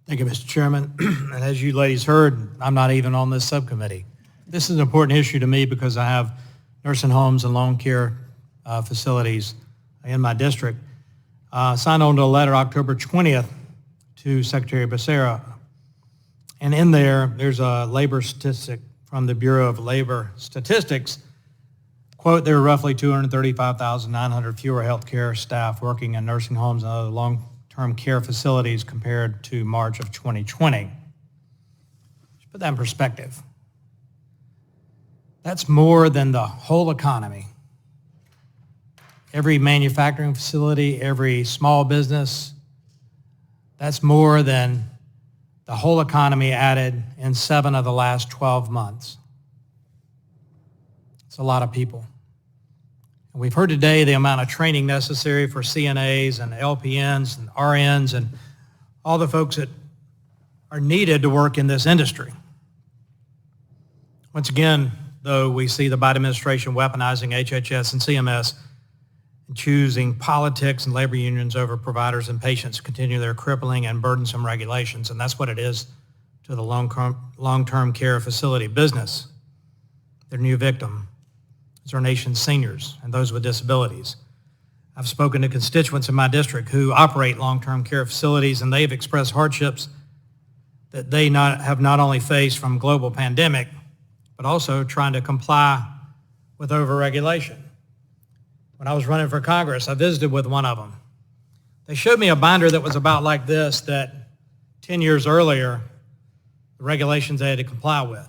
Thank you, Mr. Chairman. And as you ladies heard, I'm not even on this subcommittee. This is an important issue to me because I have nursing homes and long care facilities in my district. Signed on to a letter October 20th to Secretary Becerra. And in there's a labor statistic from the Bureau of Labor Statistics. Quote, there are roughly 235,900 fewer healthcare staff working in nursing homes and other long-term care facilities compared to March of 2020. Let's put that in perspective. That's more than the whole economy. Every manufacturing facility, every small business, that's more than the whole economy added in 7 of the last 12 months. It's a lot of people. And we've heard today the amount of training necessary for CNAs and LPNs and RNs and all the folks that are needed to work in this industry. Once again, though, we see the Biden administration weaponizing HHS and CMS and choosing politics and labor unions over providers and patients to continue their crippling and burdensome regulations. And that's what it is to the long-term care facility business. Their new victim is our nation's seniors and those with disabilities. I've spoken to constituents in my district who operate long-term care facilities, and they've expressed hardships that they have not only faced from global pandemic, but also trying to comply with overregulation. When I was running for Congress, I visited with one of them. They showed me a binder that was about like this that 10 years earlier, the regulations they had to comply with.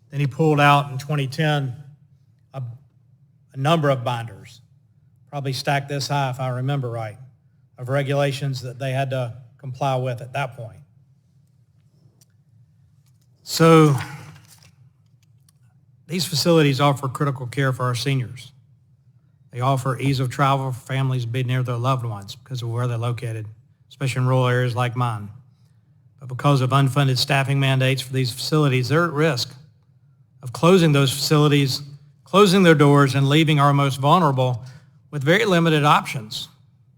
Then he pulled out in 2010 a number of binders, probably stacked this high if I remember right, of regulations that they had to comply with at that point. So these facilities offer critical care for our seniors. They offer ease of travel for families to be near their loved ones because of where they're located, especially in rural areas like mine. But because of unfunded staffing mandates for these facilities, they're at risk of closing those facilities, closing their doors, and leaving our most vulnerable with very limited options.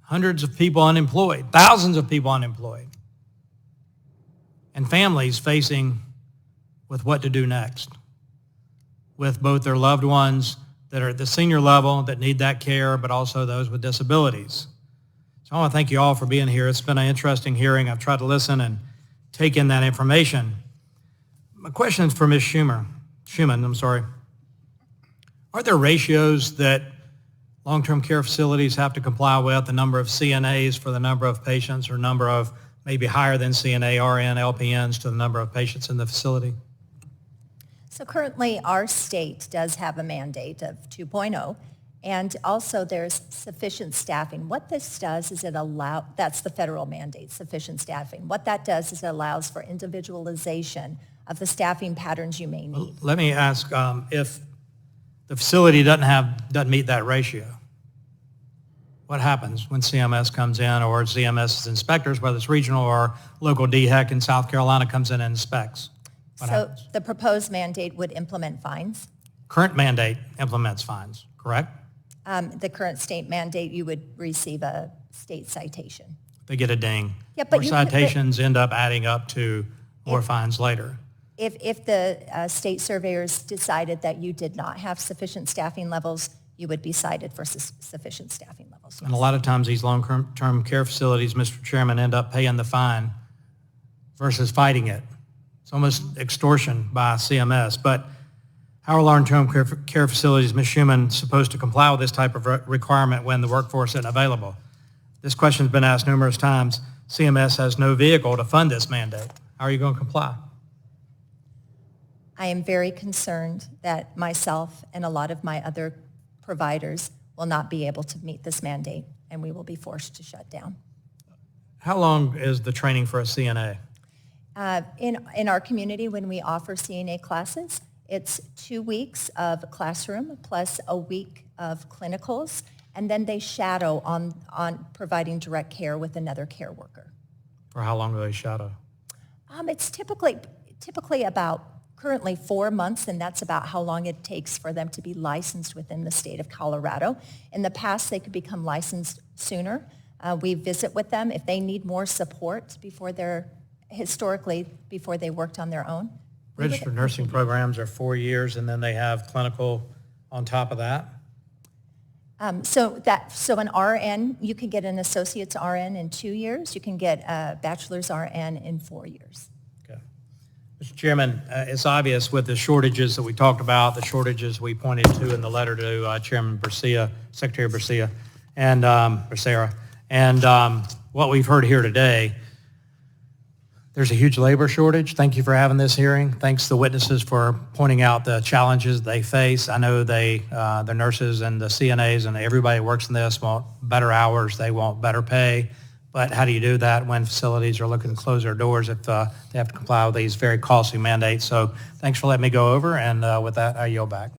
Hundreds of people unemployed, thousands of people unemployed, and families facing with what to do next with both their loved ones that are at the senior level that need that care, but also those with disabilities. So I want to thank you all for being here. It's been an interesting hearing. I've tried to listen and take in that information. My question is for Ms. Schuman. Are there ratios that long-term care facilities have to comply with, the number of CNAs for the number of patients, or number of maybe higher than CNA, RN, LPNs to the number of patients in the facility? So currently, our state does have a mandate of 2.0, and also there's sufficient staffing. What this does is that's the federal mandate, sufficient staffing. What that does is it allows for individualization of the staffing patterns you may need. Let me ask, if the facility doesn't meet that ratio, what happens when CMS comes in, or CMS's inspectors, whether it's regional or local DHEC in South Carolina, comes in and inspects? What happens? The proposed mandate would implement fines. Current mandate implements fines, correct? The current state mandate, you would receive a state citation. They get a ding. Yeah, but more citations end up adding up to more fines later. If the state surveyors decided that you did not have sufficient staffing levels, you would be cited for sufficient staffing levels. And a lot of times these long-term care facilities, Mr. Chairman, end up paying the fine versus fighting it. It's almost extortion by CMS. But how are long-term care facilities, Ms. Schuman, supposed to comply with this type of requirement when the workforce isn't available? This question has been asked numerous times. CMS has no vehicle to fund this mandate. How are you going to comply? I am very concerned that myself and a lot of my other providers will not be able to meet this mandate, and we will be forced to shut down. How long is the training for a CNA? In our community, when we offer CNA classes, it's 2 weeks of classroom plus a week of clinicals, and then they shadow on providing direct care with another care worker. For how long do they shadow? It's typically about currently 4 months, and that's about how long it takes for them to be licensed within the state of Colorado. In the past, they could become licensed sooner. We visit with them if they need more support before they worked on their own. Registered nursing programs are 4 years, and then they have clinical on top of that? So an RN, you can get an associate's RN in 2 years. You can get a bachelor's RN in 4 years. Okay. Mr. Chairman, it's obvious with the shortages that we talked about, the shortages we pointed to in the letter to Chairman Bercia, Secretary Bercia, and Becerra, and what we've heard here today. There's a huge labor shortage. Thank you for having this hearing. Thanks to the witnesses for pointing out the challenges they face. I know the nurses and the CNAs and everybody who works in this want better hours. They want better pay. But how do you do that when facilities are looking to close their doors if they have to comply with these very costly mandates? So thanks for letting me go over. And with that, I yield back.